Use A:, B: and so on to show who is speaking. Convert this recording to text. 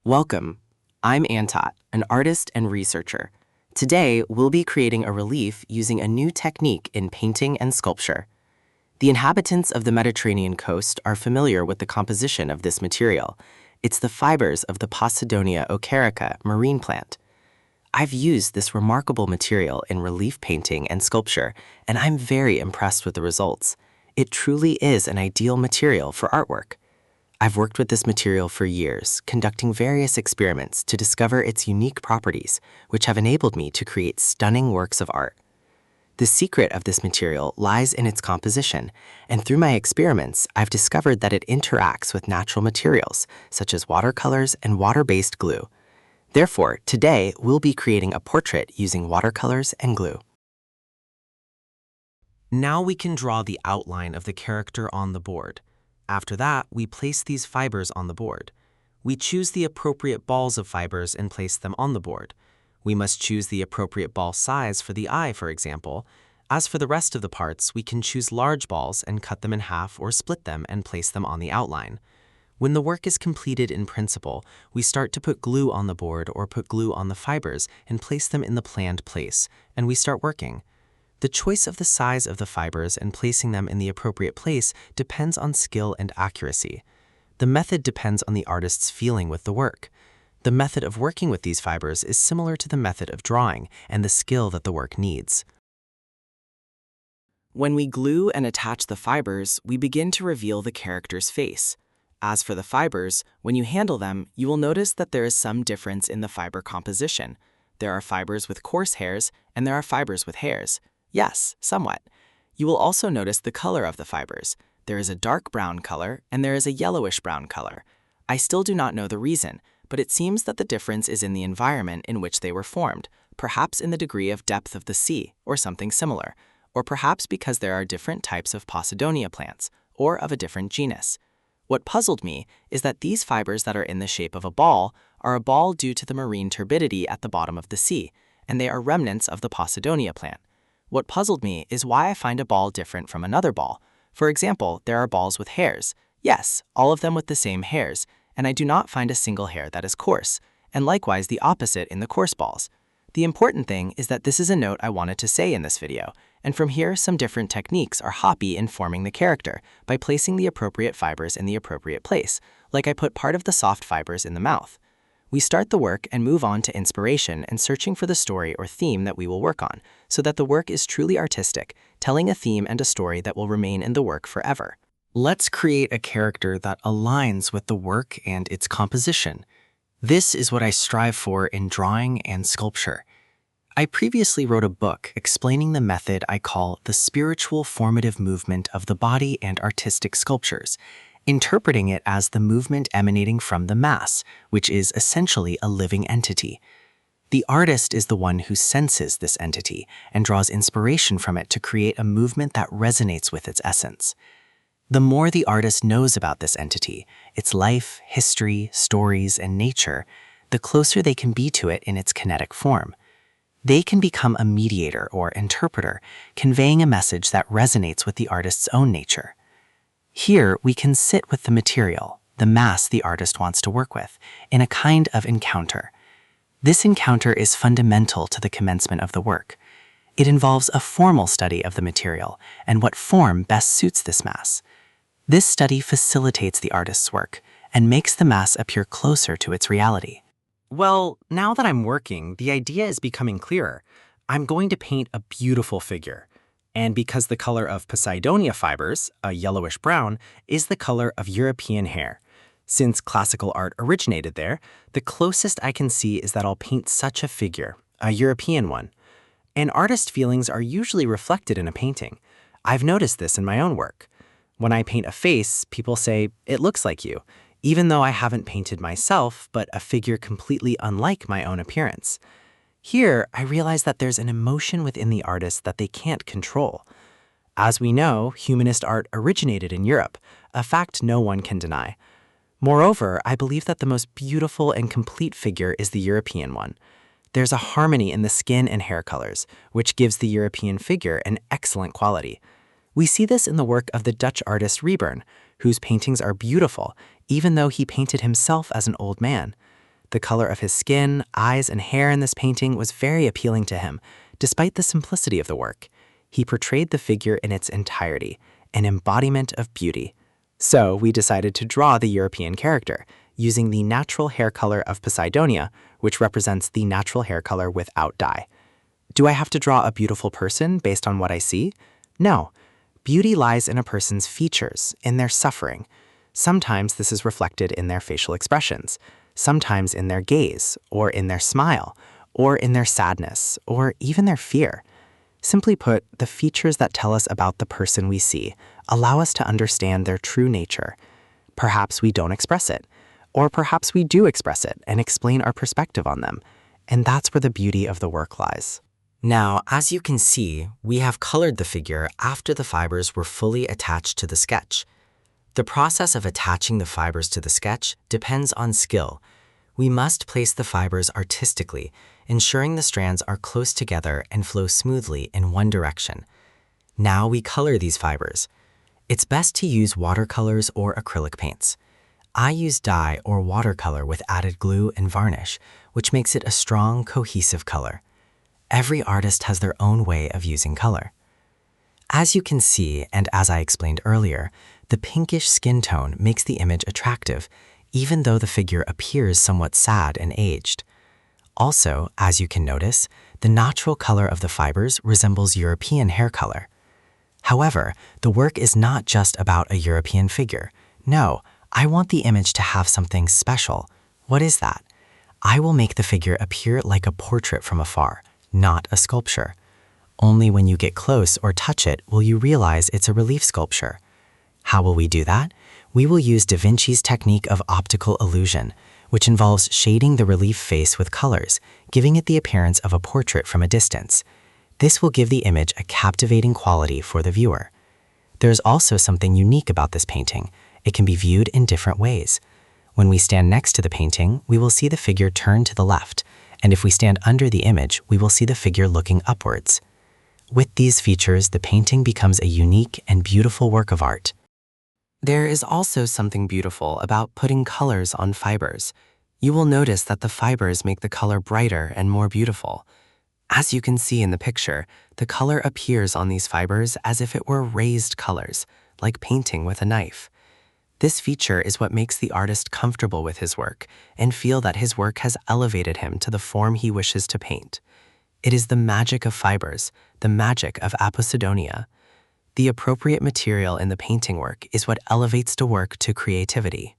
A: Welcome. I'm Antot, an artist and researcher. Today, we'll be creating a relief using a new technique in painting and sculpture. The inhabitants of the Mediterranean coast are familiar with the composition of this material. It's the fibers of the Posidonia ocherica marine plant. I've used this remarkable material in relief painting and sculpture, and I'm very impressed with the results. It truly is an ideal material for artwork. I've worked with this material for years, conducting various experiments to discover its unique properties, which have enabled me to create stunning works of art. The secret of this material lies in its composition, and through my experiments, I've discovered that it interacts with natural materials, such as watercolors and water-based glue. Therefore, today, we'll be creating a portrait using watercolors and glue. Now we can draw the outline of the character on the board. After that, we place these fibers on the board. We choose the appropriate balls of fibers and place them on the board. We must choose the appropriate ball size for the eye, for example. As for the rest of the parts, we can choose large balls and cut them in half or split them and place them on the outline. When the work is completed in principle, we start to put glue on the board or put glue on the fibers and place them in the planned place, and we start working. The choice of the size of the fibers and placing them in the appropriate place depends on skill and accuracy. The method depends on the artist's feeling with the work. The method of working with these fibers is similar to the method of drawing and the skill that the work needs. When we glue and attach the fibers, we begin to reveal the character's face. As for the fibers, when you handle them, you will notice that there is some difference in the fiber composition. There are fibers with coarse hairs, and there are fibers with hairs. Yes, somewhat. You will also notice the color of the fibers. There is a dark brown color, and there is a yellowish brown color. I still do not know the reason, but it seems that the difference is in the environment in which they were formed, perhaps in the degree of depth of the sea, or something similar, or perhaps because there are different types of Posidonia plants, or of a different genus. What puzzled me is that these fibers that are in the shape of a ball are a ball due to the marine turbidity at the bottom of the sea, and they are remnants of the Posidonia plant. What puzzled me is why I find a ball different from another ball. For example, there are balls with hairs. Yes, all of them with the same hairs, and I do not find a single hair that is coarse, and likewise the opposite in the coarse balls. The important thing is that this is a note I wanted to say in this video, and from here some different techniques are happy in forming the character by placing the appropriate fibers in the appropriate place, like I put part of the soft fibers in the mouth. We start the work and move on to inspiration and searching for the story or theme that we will work on, so that the work is truly artistic, telling a theme and a story that will remain in the work forever. Let's create a character that aligns with the work and its composition. This is what I strive for in drawing and sculpture. I previously wrote a book explaining the method I call the spiritual formative movement of the body and artistic sculptures, interpreting it as the movement emanating from the mass, which is essentially a living entity. The artist is the one who senses this entity and draws inspiration from it to create a movement that resonates with its essence. The more the artist knows about this entity, its life, history, stories, and nature, the closer they can be to it in its kinetic form. They can become a mediator or interpreter, conveying a message that resonates with the artist's own nature. Here, we can sit with the material, the mass the artist wants to work with, in a kind of encounter. This encounter is fundamental to the commencement of the work. It involves a formal study of the material and what form best suits this mass. This study facilitates the artist's work and makes the mass appear closer to its reality. Well, now that I'm working, the idea is becoming clearer. I'm going to paint a beautiful figure. And because the color of Posidonia fibers, a yellowish-brown, is the color of European hair. Since classical art originated there, the closest I can see is that I'll paint such a figure, a European one. And artist feelings are usually reflected in a painting. I've noticed this in my own work. When I paint a face, people say, "It looks like you," even though I haven't painted myself, but a figure completely unlike my own appearance. Here, I realize that there's an emotion within the artist that they can't control. As we know, humanist art originated in Europe, a fact no one can deny. Moreover, I believe that the most beautiful and complete figure is the European one. There's a harmony in the skin and hair colors, which gives the European figure an excellent quality. We see this in the work of the Dutch artist Reburn, whose paintings are beautiful, even though he painted himself as an old man. The color of his skin, eyes, and hair in this painting was very appealing to him, despite the simplicity of the work. He portrayed the figure in its entirety, an embodiment of beauty. So we decided to draw the European character, using the natural hair color of Posidonia, which represents the natural hair color without dye. Do I have to draw a beautiful person based on what I see? No. Beauty lies in a person's features, in their suffering. Sometimes this is reflected in their facial expressions, sometimes in their gaze, or in their smile, or in their sadness, or even their fear. Simply put, the features that tell us about the person we see allow us to understand their true nature. Perhaps we don't express it, or perhaps we do express it and explain our perspective on them, and that's where the beauty of the work lies. Now, as you can see, we have colored the figure after the fibers were fully attached to the sketch. The process of attaching the fibers to the sketch depends on skill. We must place the fibers artistically, ensuring the strands are close together and flow smoothly in one direction. Now we color these fibers. It's best to use watercolors or acrylic paints. I use dye or watercolor with added glue and varnish, which makes it a strong, cohesive color. Every artist has their own way of using color. As you can see, and as I explained earlier, the pinkish skin tone makes the image attractive, even though the figure appears somewhat sad and aged. Also, as you can notice, the natural color of the fibers resembles European hair color. However, the work is not just about a European figure. No, I want the image to have something special. What is that? I will make the figure appear like a portrait from afar, not a sculpture. Only when you get close or touch it will you realize it's a relief sculpture. How will we do that? We will use Da Vinci's technique of optical illusion, which involves shading the relief face with colors, giving it the appearance of a portrait from a distance. This will give the image a captivating quality for the viewer. There's also something unique about this painting. It can be viewed in different ways. When we stand next to the painting, we will see the figure turn to the left, and if we stand under the image, we will see the figure looking upwards. With these features, the painting becomes a unique and beautiful work of art. There is also something beautiful about putting colors on fibers. You will notice that the fibers make the color brighter and more beautiful. As you can see in the picture, the color appears on these fibers as if it were raised colors, like painting with a knife. This feature is what makes the artist comfortable with his work and feel that his work has elevated him to the form he wishes to paint. It is the magic of fibers, the magic of Posidonia. The appropriate material in the painting work is what elevates the work to creativity.